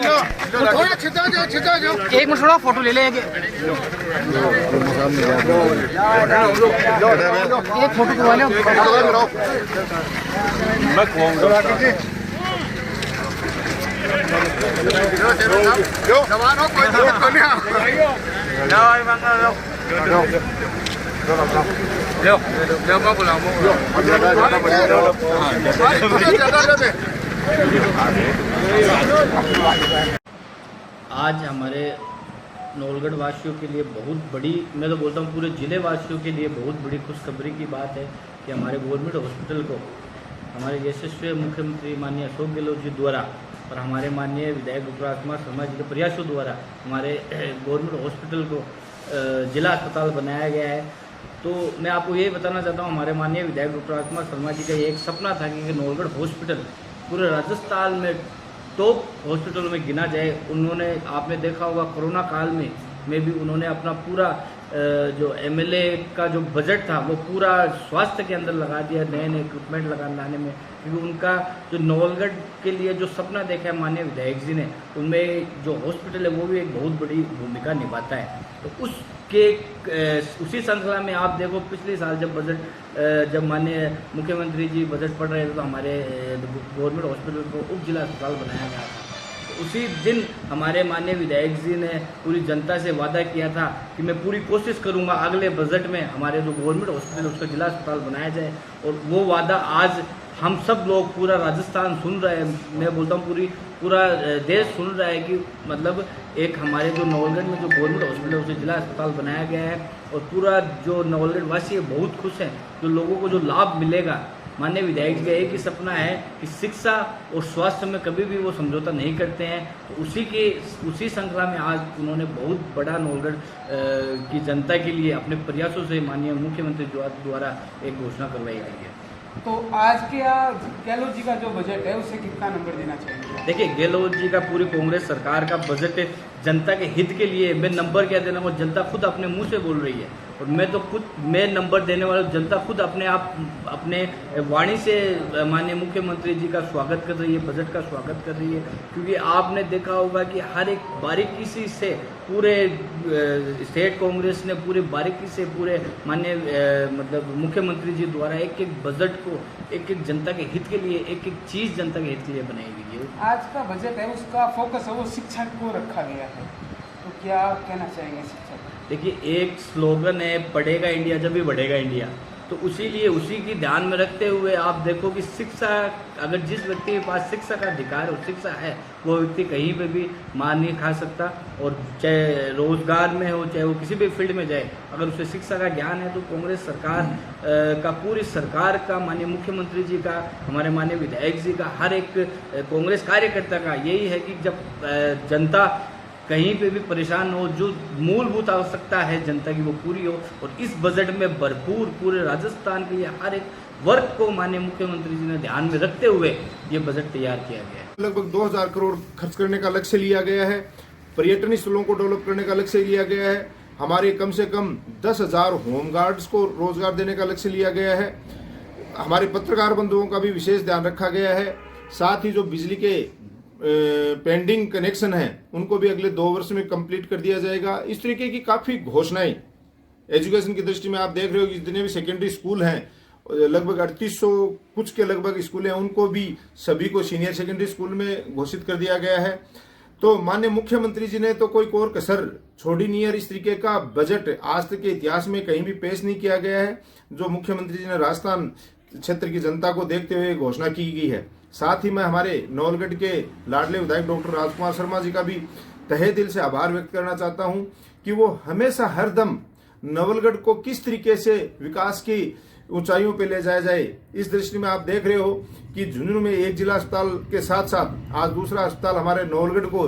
थोड़ा छिटा जाओ। एक मिनट थोड़ा फोटो ले ले एक फोटो करवा लो। जवानों कोई दिक्कत नहीं आज हमारे नौलगढ़ वासियों के लिए बहुत बड़ी, मैं तो बोलता हूँ पूरे ज़िले वासियों के लिए बहुत बड़ी खुशखबरी की बात है कि हमारे गवर्नमेंट हॉस्पिटल को हमारे यशस्वी मुख्यमंत्री माननीय अशोक गहलोत जी द्वारा और हमारे माननीय विधायक डॉक्टर राजकुमार शर्मा जी के प्रयासों द्वारा हमारे गवर्नमेंट हॉस्पिटल को जिला अस्पताल बनाया गया है। तो मैं आपको ये बताना चाहता हूँ, हमारे माननीय विधायक डॉक्टर राजकुमार शर्मा जी का ये एक सपना था कि नौलगढ़ हॉस्पिटल पूरे राजस्थान में टॉप हॉस्पिटलों में गिना जाए। उन्होंने, आपने देखा होगा कोरोना काल में भी उन्होंने अपना पूरा जो एमएलए का जो बजट था वो पूरा स्वास्थ्य के अंदर लगा दिया, नए नए इक्विपमेंट लाने में, क्योंकि उनका जो नवलगढ़ के लिए जो सपना देखा है माननीय विधायक जी ने, उनमें जो हॉस्पिटल है वो भी एक बहुत बड़ी भूमिका निभाता है। तो उसी श्रृंखला में आप देखो, पिछले साल जब माननीय मुख्यमंत्री जी बजट पढ़ रहे थे तो हमारे गवर्नमेंट हॉस्पिटल को उप जिला अस्पताल बनाया गया था। उसी दिन हमारे माननीय विधायक जी ने पूरी जनता से वादा किया था कि मैं पूरी कोशिश करूंगा अगले बजट में हमारे जो गवर्नमेंट हॉस्पिटल उसका जिला अस्पताल बनाया जाए। और वो वादा आज हम सब लोग, पूरा राजस्थान सुन रहा है, मैं बोलता हूँ पूरा देश सुन रहा है कि मतलब एक हमारे जो नवलगढ़ में जो गवर्नमेंट हॉस्पिटल है उसे जिला अस्पताल बनाया गया है। और पूरा जो नवलगढ़ वासी है बहुत खुश हैं, जो लोगों को जो लाभ मिलेगा। माननीय विधायक जी का एक ही सपना है कि शिक्षा और स्वास्थ्य में कभी भी वो समझौता नहीं करते हैं। तो उसी श्रृंखला में आज उन्होंने बहुत बड़ा नवलगढ़ की जनता के लिए अपने प्रयासों से माननीय मुख्यमंत्री द्वारा एक घोषणा करवाई गई है। तो आज के गहलोत जी का जो बजट है उसे कितना नंबर देना चाहिए? देखिए, गहलोत जी का पूरी कांग्रेस सरकार का बजट जनता के हित के लिए, मैं नंबर क्या देना, वो जनता खुद अपने मुंह से बोल रही है। और मैं नंबर देने वाला, जनता खुद अपने वाणी से माननीय मुख्यमंत्री जी का स्वागत कर रही है, बजट का स्वागत कर रही है। क्योंकि आपने देखा होगा कि हर एक बारीकी से पूरे स्टेट कांग्रेस ने पूरी बारीकी से पूरे माननीय मतलब मुख्यमंत्री जी द्वारा एक एक बजट को एक एक जनता के हित के लिए, एक एक चीज़ जनता के हित के लिए बनाई गई है। आज का बजट है उसका फोकस है वो शिक्षा को रखा गया है, तो क्या कहना चाहेंगे शिक्षा? देखिए, एक स्लोगन है, पढ़ेगा इंडिया जब भी बढ़ेगा इंडिया। तो उसी की ध्यान में रखते हुए आप देखो कि शिक्षा, अगर जिस व्यक्ति के पास शिक्षा का अधिकार और शिक्षा है, वो व्यक्ति कहीं पे भी मार नहीं खा सकता। और चाहे रोजगार में हो, चाहे वो किसी भी फील्ड में जाए, अगर उसे शिक्षा का ज्ञान है तो कांग्रेस सरकार का, पूरी सरकार का, माननीय मुख्यमंत्री जी का, हमारे माननीय विधायक जी का, हर एक कांग्रेस कार्यकर्ता का यही है कि जब जनता कहीं पे भी परेशान हो, जो मूलभूत आवश्यकता है जनता की वो पूरी हो। और इस बजट में भरपूर पूरे राजस्थान के लिए हर एक वर्ग को माननीय मुख्यमंत्री जी ने ध्यान में रखते हुए ये बजट तैयार किया गया है। लगभग 2000 करोड़ खर्च करने का लक्ष्य लिया गया है। पर्यटन स्थलों को डेवलप करने का लक्ष्य लिया गया है। हमारे कम से कम 10,000 होमगार्ड्स को रोजगार देने का लक्ष्य लिया गया है। हमारे पत्रकार बंधुओं का भी विशेष ध्यान रखा गया है। साथ ही जो बिजली के पेंडिंग कनेक्शन है उनको भी अगले 2 वर्ष में कंप्लीट कर दिया जाएगा। इस तरीके की काफी घोषणाएं एजुकेशन की दृष्टि में आप देख रहे हो कि जितने भी सेकेंडरी स्कूल हैं, लगभग 3800 कुछ के लगभग स्कूल हैं, उनको भी सभी को सीनियर सेकेंडरी स्कूल में घोषित कर दिया गया है। तो माननीय मुख्यमंत्री जी ने तो कोई और कसर छोड़ी नहीं है। इस तरीके का बजट आज तक के इतिहास में कहीं भी पेश नहीं किया गया है, जो मुख्यमंत्री जी ने राजस्थान क्षेत्र की जनता को देखते हुए घोषणा की गई है। साथ ही मैं हमारे नवलगढ़ के लाडले विधायक डॉक्टर राजकुमार शर्मा जी का भी तहे दिल से आभार व्यक्त करना चाहता हूं कि वो हमेशा हरदम नवलगढ़ को किस तरीके से विकास की ऊंचाइयों पे ले जाया जाए, इस दृष्टि में आप देख रहे हो कि झुंझुनू में एक जिला अस्पताल के साथ साथ आज दूसरा अस्पताल हमारे नवलगढ़ को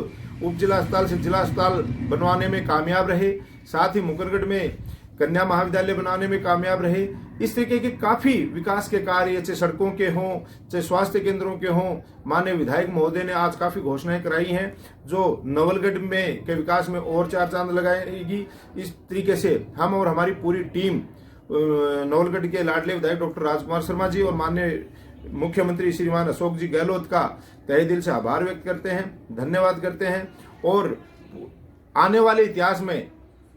उप जिला अस्पताल से जिला अस्पताल बनवाने में कामयाब रहे। साथ ही मुकरगढ़ में कन्या महाविद्यालय बनाने में कामयाब रहे। इस तरीके के काफी विकास के कार्य, चाहे सड़कों के हों, चाहे स्वास्थ्य केंद्रों के हों, माननीय विधायक महोदय ने आज काफी घोषणाएं कराई हैं जो नवलगढ़ में के विकास में और 4 चांद लगाएगी। इस तरीके से हम और हमारी पूरी टीम नवलगढ़ के लाडले विधायक डॉक्टर राजकुमार शर्मा जी और माननीय मुख्यमंत्री श्रीमान अशोक जी गहलोत का तहे दिल से आभार व्यक्त करते हैं, धन्यवाद करते हैं। और आने वाले इतिहास में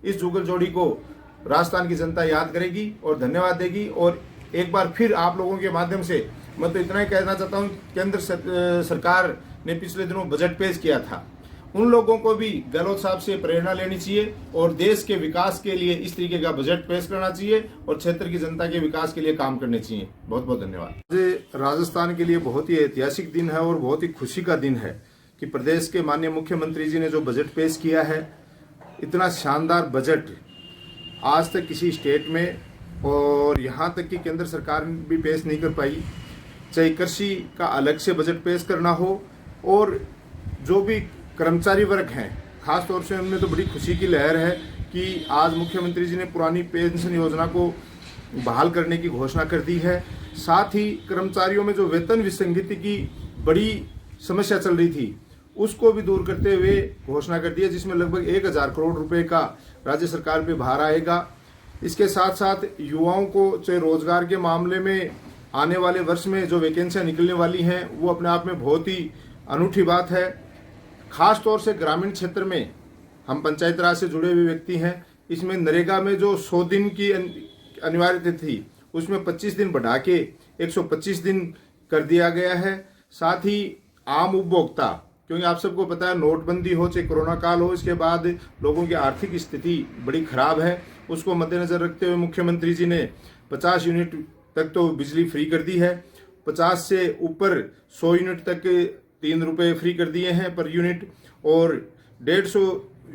इस जुगल जोड़ी को राजस्थान की जनता याद करेगी और धन्यवाद देगी। और एक बार फिर आप लोगों के माध्यम से मैं तो इतना ही कहना चाहता हूं, केंद्र सरकार ने पिछले दिनों बजट पेश किया था, उन लोगों को भी गहलोत साहब से प्रेरणा लेनी चाहिए और देश के विकास के लिए इस तरीके का बजट पेश करना चाहिए और क्षेत्र की जनता के विकास के लिए काम करने चाहिए। बहुत बहुत धन्यवाद। राजस्थान के लिए बहुत ही ऐतिहासिक दिन है और बहुत ही खुशी का दिन है कि प्रदेश के माननीय मुख्यमंत्री जी ने जो बजट पेश किया है, इतना शानदार बजट आज तक किसी स्टेट में और यहाँ तक कि केंद्र सरकार भी पेश नहीं कर पाई। चाहे कृषि का अलग से बजट पेश करना हो और जो भी कर्मचारी वर्ग हैं, खास तौर से उनमें तो बड़ी खुशी की लहर है कि आज मुख्यमंत्री जी ने पुरानी पेंशन योजना को बहाल करने की घोषणा कर दी है। साथ ही कर्मचारियों में जो वेतन विसंगति की बड़ी समस्या चल रही थी, उसको भी दूर करते हुए घोषणा कर दी है, जिसमें लगभग 1000 करोड़ रुपए का राज्य सरकार पे भार आएगा। इसके साथ साथ युवाओं को चाहे रोजगार के मामले में आने वाले वर्ष में जो वैकेंसियां निकलने वाली हैं, वो अपने आप में बहुत ही अनूठी बात है। खास तौर से ग्रामीण क्षेत्र में हम पंचायत राज से जुड़े हुए व्यक्ति हैं, इसमें नरेगा में जो 100 दिन की अनिवार्यता थी, उसमें 25 दिन बढ़ा के 125 दिन कर दिया गया है। साथ ही आम उपभोक्ता, क्योंकि आप सबको पता है नोटबंदी हो चाहे कोरोना काल हो, इसके बाद लोगों की आर्थिक स्थिति बड़ी खराब है, उसको मद्देनजर रखते हुए मुख्यमंत्री जी ने 50 यूनिट तक तो बिजली फ्री कर दी है, 50 से ऊपर 100 यूनिट तक 3 रुपए फ्री कर दिए हैं पर यूनिट, और 150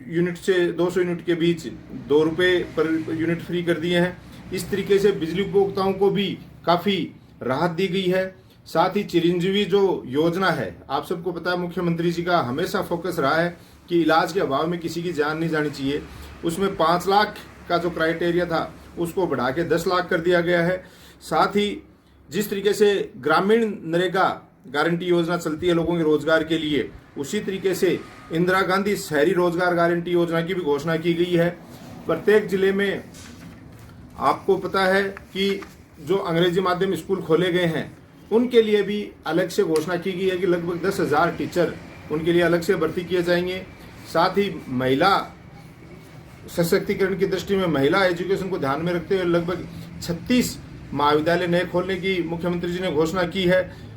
यूनिट से 200 यूनिट के बीच 2 रुपए पर यूनिट फ्री कर दिए हैं। इस तरीके से बिजली उपभोक्ताओं को भी काफ़ी राहत दी गई है। साथ ही चिरंजीवी जो योजना है, आप सबको पता है मुख्यमंत्री जी का हमेशा फोकस रहा है कि इलाज के अभाव में किसी की जान नहीं जानी चाहिए। उसमें 5 लाख का जो क्राइटेरिया था उसको बढ़ा के 10 लाख कर दिया गया है। साथ ही जिस तरीके से ग्रामीण नरेगा गारंटी योजना चलती है लोगों के रोजगार के लिए, उसी तरीके से इंदिरा गांधी शहरी रोजगार गारंटी योजना की भी घोषणा की गई है। प्रत्येक जिले में आपको पता है कि जो अंग्रेजी माध्यम स्कूल खोले गए हैं, उनके लिए भी अलग से घोषणा की गई है कि लगभग 10,000 टीचर उनके लिए अलग से भर्ती किए जाएंगे। साथ ही महिला सशक्तिकरण की दृष्टि में महिला एजुकेशन को ध्यान में रखते हुए लगभग 36 महाविद्यालय नए खोलने की मुख्यमंत्री जी ने घोषणा की है।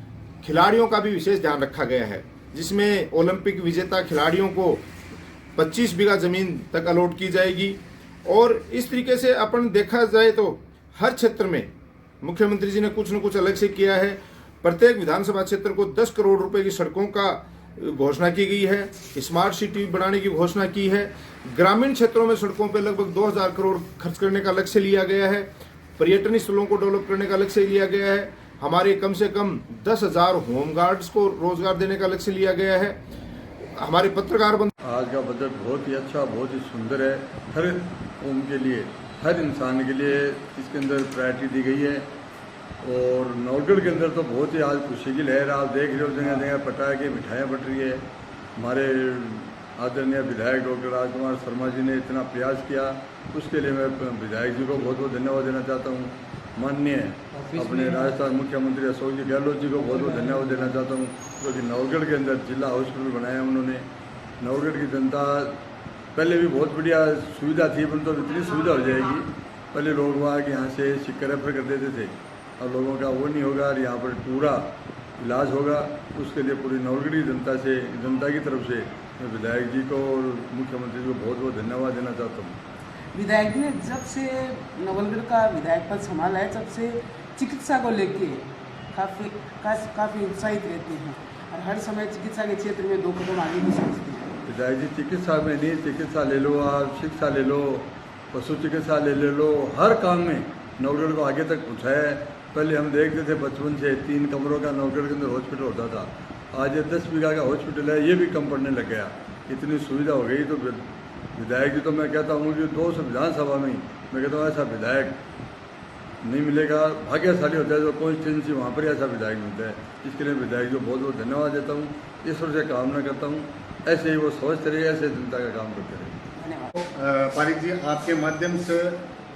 खिलाड़ियों का भी विशेष ध्यान रखा गया है, जिसमें ओलंपिक विजेता खिलाड़ियों को 25 बीघा जमीन तक अलॉट की जाएगी। और इस तरीके से अपन देखा जाए तो हर क्षेत्र में मुख्यमंत्री जी ने कुछ न कुछ अलग से किया है। प्रत्येक विधानसभा क्षेत्र को 10 करोड़ रुपए की सड़कों का घोषणा की गई है, स्मार्ट सिटी बनाने की घोषणा की है। ग्रामीण क्षेत्रों में सड़कों पर लगभग 2000 करोड़ खर्च करने का लक्ष्य लिया गया है। पर्यटन स्थलों को डेवलप करने का लक्ष्य लिया गया है। हमारे कम से कम 10,000 होमगार्ड्स को रोजगार देने का लक्ष्य लिया गया है। हमारे पत्रकार आज का बजट बहुत ही अच्छा, बहुत ही सुंदर है। हर कौम के लिए, हर इंसान के लिए इसके अंदर प्रायोरिटी दी गई है। और नौगढ़ के अंदर तो बहुत ही आज खुशी की लहर आप देख रहे हो, जगह जगह पटाखे की मिठाइयाँ बट रही है। हमारे आदरणीय विधायक डॉक्टर राजकुमार शर्मा जी ने इतना प्रयास किया, उसके लिए मैं विधायक जी को बहुत बहुत धन्यवाद देना चाहता हूँ। माननीय अपने राजस्थान मुख्यमंत्री अशोक जी गहलोत जी को बहुत बहुत धन्यवाद देना चाहता हूँ, क्योंकि नवगढ़ के अंदर जिला हॉस्पिटल बनाया उन्होंने। नवगढ़ की जनता पहले भी बहुत बढ़िया सुविधा थी, परंतु तो इतनी सुविधा हो जाएगी। पहले लोग वहाँ के यहाँ से सिक्का रेफर कर देते थे, अब लोगों का वो नहीं होगा और यहाँ पर पूरा इलाज होगा। उसके लिए पूरी नवगढ़ की जनता की तरफ से मैं विधायक जी को और मुख्यमंत्री जी को बहुत बहुत धन्यवाद देना चाहता हूँ। विधायक जी ने जब से नवलगढ़ का विधायक पद संभाला है, तब से चिकित्सा को लेके काफ़ी उत्साहित रहते हैं और हर समय चिकित्सा के क्षेत्र में 2 कदम आगे भी सोचते हैं। विधायक जी चिकित्सा में नहीं, चिकित्सा ले लो आप, शिक्षा ले लो, पशु चिकित्सा ले लो, हर काम में नवगढ़ को आगे तक पहुँचाया है। पहले हम देखते थे बचपन से 3 कमरों का नवगढ़ के अंदर हॉस्पिटल होता था, आज ये 10 बीघा का हॉस्पिटल है, ये भी कम पड़ने लग गया। इतनी सुविधा हो गई। तो विधायक जी तो मैं कहता हूँ कि 200 विधानसभा में मैं कहता हूँ ऐसा विधायक नहीं मिलेगा। भाग्यशाली होता है जो कॉन्स्टिट्यूंसी वहाँ पर ऐसा विधायक मिलता है। इसके लिए विधायक जी को बहुत बहुत धन्यवाद देता हूँ। ईश्वर से कामना करता हूँ ऐसे ही वो सोचते रहे, ऐसे जनता का काम करते रहे। पारिक जी, आपके माध्यम से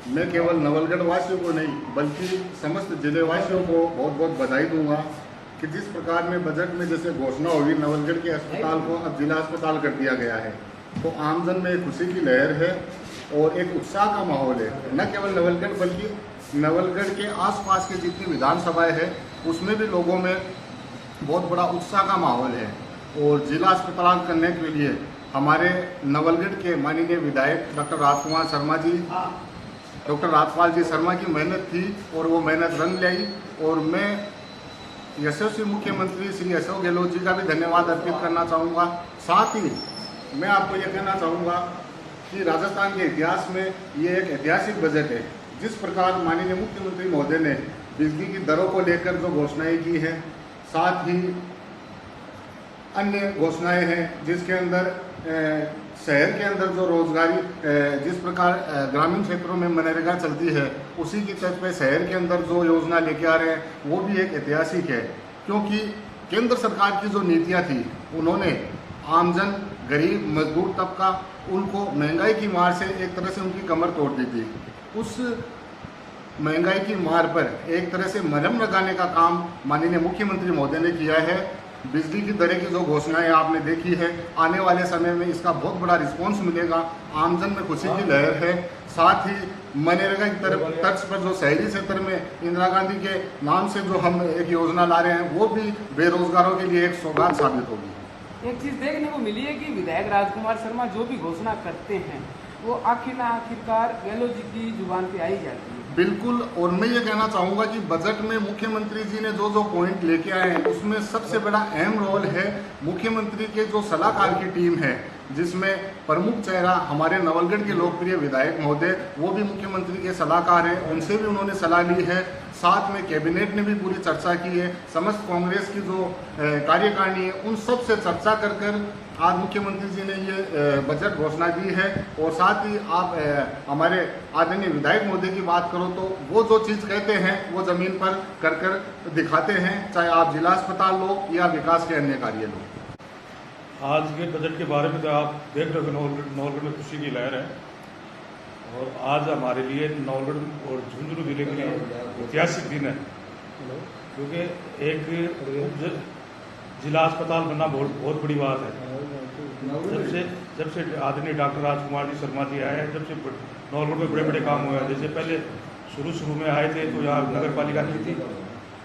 मैं केवल नवलगढ़ वासियों को नहीं बल्कि समस्त जिले वासियों को बहुत बहुत बधाई दूंगा कि जिस प्रकार में बजट में जैसे घोषणा हुई नवलगढ़ के अस्पताल को अब जिला अस्पताल कर दिया गया है, तो आमजन में खुशी की लहर है और एक उत्साह का माहौल है। न केवल नवलगढ़ बल्कि नवलगढ़ के आसपास की जितनी विधानसभाएं हैं उसमें भी लोगों में बहुत बड़ा उत्साह का माहौल है। और जिला अस्पताल करने के लिए हमारे नवलगढ़ के माननीय विधायक डॉक्टर राजपाल जी शर्मा की मेहनत थी और वो मेहनत रंग लाई। और मैं यशस्वी मुख्यमंत्री श्री अशोक गहलोत जी का भी धन्यवाद अर्पित करना चाहूँगा। साथ ही मैं आपको ये कहना चाहूँगा कि राजस्थान के इतिहास में ये एक ऐतिहासिक बजट है। जिस प्रकार माननीय मुख्यमंत्री महोदय ने बिजली की दरों को लेकर जो घोषणाएं की हैं, साथ ही अन्य घोषणाएं हैं जिसके अंदर शहर के अंदर जो रोजगारी जिस प्रकार ग्रामीण क्षेत्रों में मनरेगा चलती है उसी की तर्ज पे शहर के अंदर जो योजना लेके आ रहे हैं वो भी एक ऐतिहासिक है। क्योंकि केंद्र सरकार की जो नीतियां थी उन्होंने आमजन, गरीब, मजदूर तबका उनको महंगाई की मार से एक तरह से उनकी कमर तोड़ दी थी। उस महंगाई की मार पर एक तरह से मरहम लगाने का काम माननीय मुख्यमंत्री महोदय ने किया है। बिजली की दरें की जो घोषणाएं आपने देखी है, आने वाले समय में इसका बहुत बड़ा रिस्पांस मिलेगा। आमजन में खुशी की लहर है। साथ ही मनरेगा की तर्ज पर जो शहरी क्षेत्र में इंदिरा गांधी के नाम से जो हम एक योजना ला रहे हैं वो भी बेरोजगारों के लिए एक सौगात साबित होगी। एक चीज़ देखने को मिली है कि विधायक राजकुमार शर्मा जो भी घोषणा करते हैं वो आखिरकार गहलोत जी की जुबान पे आई जाती है। बिल्कुल। और मैं ये कहना चाहूँगा कि बजट में मुख्यमंत्री जी ने जो जो पॉइंट लेके आए हैं उसमें सबसे बड़ा अहम रोल है मुख्यमंत्री के जो सलाहकार की टीम है, जिसमें प्रमुख चेहरा हमारे नवलगढ़ के लोकप्रिय विधायक महोदय वो भी मुख्यमंत्री के सलाहकार हैं, उनसे भी उन्होंने सलाह ली है। साथ में कैबिनेट ने भी पूरी चर्चा की है। समस्त कांग्रेस की जो कार्यकारिणी है उन सब से चर्चा कर आज मुख्यमंत्री जी ने ये बजट घोषणा की है। और साथ ही आप हमारे आदरणीय विधायक महोदय की बात करो तो वो जो चीज़ कहते हैं वो ज़मीन पर कर दिखाते हैं, चाहे आप जिला अस्पताल लो या विकास के अन्य कार्य लो। आज के बजट के बारे में तो आप देख रहे हो नवलगढ़ में खुशी की लहर है। और आज हमारे लिए नवलगढ़ और झुंझुनू जिले के लिए ऐतिहासिक दिन है, क्योंकि एक जिला अस्पताल बनना बहुत बड़ी बात है। जब से आदरणीय डॉक्टर राजकुमार जी शर्मा जी आए हैं, जब से नवलगढ़ में बड़े बड़े काम हुए हैं। जैसे पहले शुरू में आए थे तो यहाँ नगर पालिका नहीं थी,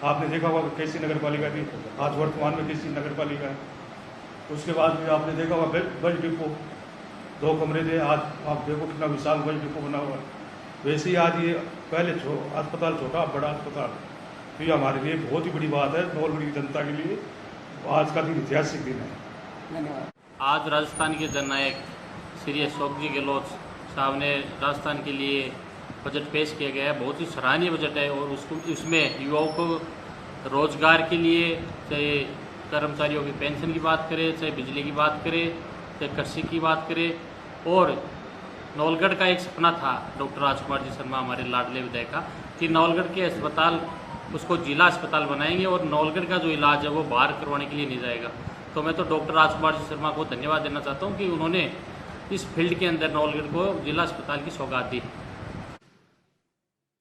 आपने देखा होगा कैसी नगर पालिका थी, आज वर्तमान में कैसी नगर पालिका है। उसके बाद भी आपने देखा होगा बस डिपो 2 कमरे थे, आज आप देखो कितना विशाल बस डिपो बना हुआ है। वैसे ही आज ये पहले अस्पताल छोटा, बड़ा अस्पताल, तो ये हमारे लिए बहुत ही बड़ी बात है। नवलगढ़ की जनता के लिए आज का दिन ऐतिहासिक दिन है। धन्यवाद। आज राजस्थान के जननायक श्री अशोक जी गहलोत साहब ने राजस्थान के लिए बजट पेश किया गया है। बहुत ही सराहनीय बजट है और उसमें युवाओं को रोजगार के लिए, चाहे कर्मचारियों की पेंशन की बात करें, चाहे बिजली की बात करें, चाहे कृषि की बात करें। और नवलगढ़ का एक सपना था डॉक्टर राजकुमार जी शर्मा हमारे लाडले विधायक का कि नवलगढ़ के अस्पताल उसको जिला अस्पताल बनाएंगे और नवलगढ़ का जो इलाज है वो बाहर करवाने के लिए नहीं जाएगा। तो मैं तो डॉक्टर राजकुमार जी शर्मा को धन्यवाद देना चाहता हूँ कि उन्होंने इस फील्ड के अंदर नवलगढ़ को जिला अस्पताल की सौगात दी।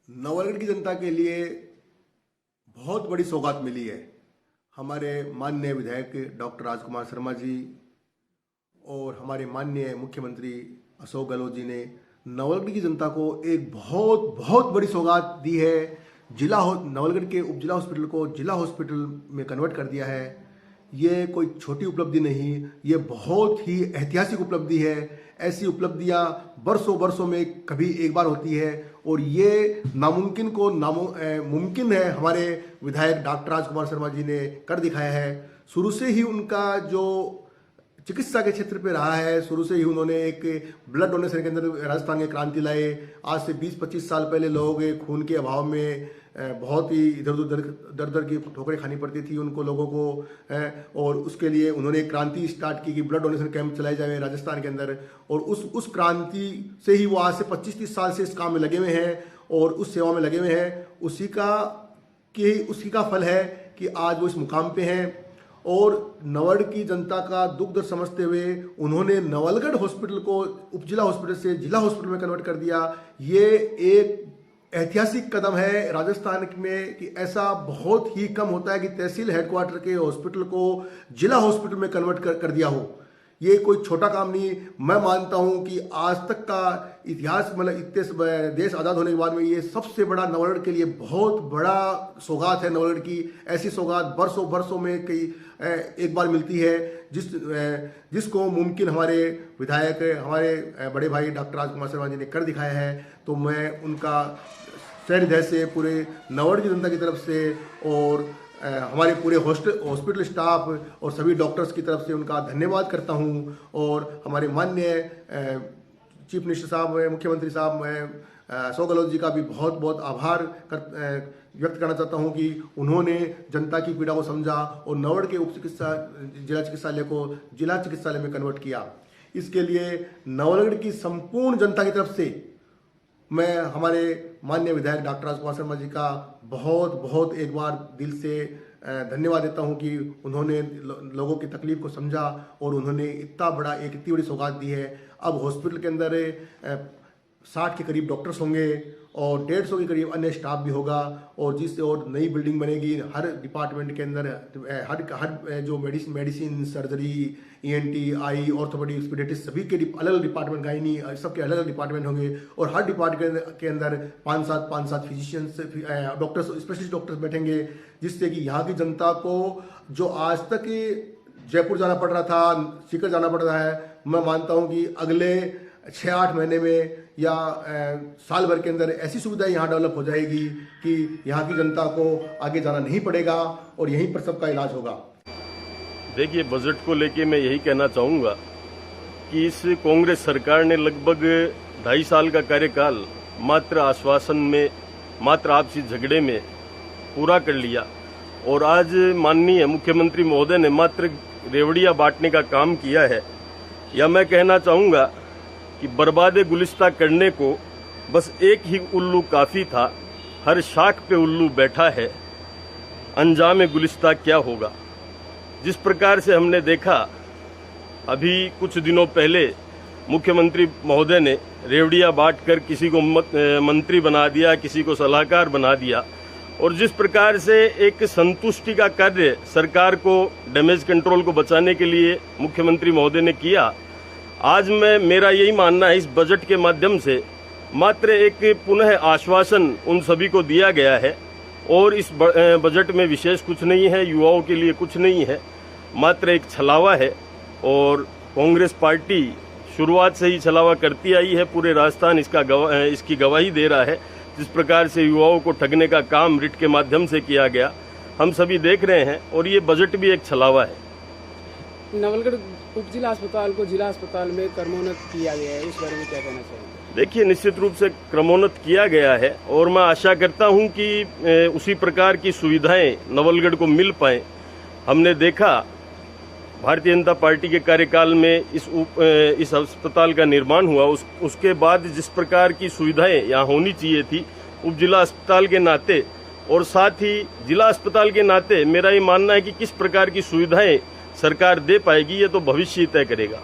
नवलगढ़ की जनता के लिए बहुत बड़ी सौगात मिली है। हमारे माननीय विधायक डॉक्टर राजकुमार शर्मा जी और हमारे माननीय मुख्यमंत्री अशोक गहलोत जी ने नवलगढ़ की जनता को एक बहुत बड़ी सौगात दी है। नवलगढ़ के उपजिला हॉस्पिटल को जिला हॉस्पिटल में कन्वर्ट कर दिया है। ये कोई छोटी उपलब्धि नहीं, ये बहुत ही ऐतिहासिक उपलब्धि है। ऐसी उपलब्धियां बरसों में कभी एक बार होती है और ये नामुमकिन को मुमकिन है हमारे विधायक डॉक्टर राजकुमार शर्मा जी ने कर दिखाया है। शुरू से ही उनका जो चिकित्सा के क्षेत्र पे रहा है, शुरू से ही उन्होंने एक ब्लड डोनेशन के अंदर राजस्थान में क्रांति लाए। आज से 20-25 साल पहले लोग खून के अभाव में बहुत ही इधर उधर दर की ठोकरें खानी पड़ती थी उनको लोगों को, और उसके लिए उन्होंने क्रांति स्टार्ट की कि ब्लड डोनेशन कैंप चलाए जाए राजस्थान के अंदर। और उस क्रांति से ही वो आज से 25-30 साल से इस काम में लगे हुए हैं और उस सेवा में लगे हुए हैं। उसी का फल है कि आज वो इस मुकाम पे हैं। और नवलगढ़ की जनता का दुख दर्द समझते हुए उन्होंने नवलगढ़ हॉस्पिटल को उपजिला हॉस्पिटल से जिला हॉस्पिटल में कन्वर्ट कर दिया। ये एक ऐतिहासिक कदम है राजस्थान में कि ऐसा बहुत ही कम होता है कि तहसील हेडक्वार्टर के हॉस्पिटल को जिला हॉस्पिटल में कन्वर्ट कर दिया हो। ये कोई छोटा काम नहीं। मैं मानता हूं कि आज तक का इतिहास, मतलब इतने देश आज़ाद होने के बाद में ये सबसे बड़ा नवलगढ़ के लिए बहुत बड़ा सौगात है। नवलगढ़ की ऐसी सौगात बरसों में कई एक बार मिलती है जिसको मुमकिन हमारे विधायक, हमारे बड़े भाई डॉक्टर राजकुमार शर्मा जी ने कर दिखाया है। तो मैं उनका सहृदय हृदय से पूरे नवलगढ़ की जनता की तरफ से और हमारे पूरे हॉस्पिटल स्टाफ और सभी डॉक्टर्स की तरफ से उनका धन्यवाद करता हूं। और हमारे माननीय चीफ मिनिस्टर साहब, मुख्यमंत्री साहब अशोक गहलोत जी का भी बहुत आभार व्यक्त करना चाहता हूं कि उन्होंने जनता की पीड़ा को समझा और नवलगढ़ के जिला चिकित्सालय को जिला चिकित्सालय में कन्वर्ट किया। इसके लिए नवलगढ़ की संपूर्ण जनता की तरफ से मैं हमारे माननीय विधायक डॉक्टर राजकुमार शर्मा जी का बहुत एक बार दिल से धन्यवाद देता हूं कि उन्होंने लोगों की तकलीफ को समझा और उन्होंने इतनी बड़ी सौगात दी है। अब हॉस्पिटल के अंदर 60 के करीब डॉक्टर्स होंगे और 150 के करीब अन्य स्टाफ भी होगा और जिससे और नई बिल्डिंग बनेगी। हर डिपार्टमेंट के अंदर हर जो मेडिसिन, सर्जरी, ENT, आई, ऑर्थोपेडिक्स, पीडियाट्रिक्स सभी के अलग डिपार्टमेंट, गायनी, सबके अलग डिपार्टमेंट होंगे और हर डिपार्टमेंट के अंदर 5-7 फिजिशियंस, डॉक्टर्स, स्पेशलिस्ट डॉक्टर्स बैठेंगे, जिससे कि यहाँ की जनता को जो आज तक जयपुर जाना पड़ रहा था, सीकर जाना पड़ रहा है, मैं मानता हूँ कि अगले 6-8 महीने में या साल भर के अंदर ऐसी सुविधा यहाँ डेवलप हो जाएगी कि यहाँ की जनता को आगे जाना नहीं पड़ेगा और यहीं पर सबका इलाज होगा। देखिए, बजट को लेके मैं यही कहना चाहूँगा कि इस कांग्रेस सरकार ने लगभग 2.5 साल का कार्यकाल मात्र आश्वासन में, मात्र आपसी झगड़े में पूरा कर लिया और आज माननीय मुख्यमंत्री महोदय ने मात्र रेवड़ियाँ बांटने का काम किया है। या मैं कहना चाहूँगा कि बर्बाद गुलिस्ता करने को बस एक ही उल्लू काफ़ी था। हर शाख पे उल्लू बैठा है, अंजाम गुलिस्ता क्या होगा। जिस प्रकार से हमने देखा अभी कुछ दिनों पहले मुख्यमंत्री महोदय ने रेवड़ियाँ बांटकर किसी को मंत्री बना दिया, किसी को सलाहकार बना दिया और जिस प्रकार से एक संतुष्टि का कार्य सरकार को डैमेज कंट्रोल को बचाने के लिए मुख्यमंत्री महोदय ने किया। आज मेरा यही मानना है, इस बजट के माध्यम से मात्र एक पुनः आश्वासन उन सभी को दिया गया है और इस बजट में विशेष कुछ नहीं है, युवाओं के लिए कुछ नहीं है, मात्र एक छलावा है। और कांग्रेस पार्टी शुरुआत से ही छलावा करती आई है, पूरे राजस्थान इसकी गवाही दे रहा है। जिस प्रकार से युवाओं को ठगने का काम रिट के माध्यम से किया गया हम सभी देख रहे हैं और ये बजट भी एक छलावा है। नवलगढ़ उपजिला अस्पताल को जिला अस्पताल में क्रमोन्नत किया गया है, इस बारे में क्या कहना चाहिए? देखिए, निश्चित रूप से क्रमोन्नत किया गया है और मैं आशा करता हूं कि उसी प्रकार की सुविधाएं नवलगढ़ को मिल पाएं। हमने देखा भारतीय जनता पार्टी के कार्यकाल में इस अस्पताल का निर्माण हुआ, उसके बाद जिस प्रकार की सुविधाएं यहाँ होनी चाहिए थी उप जिला अस्पताल के नाते और साथ ही जिला अस्पताल के नाते मेरा ये मानना है कि किस प्रकार की सुविधाएं सरकार दे पाएगी ये तो भविष्य तय करेगा।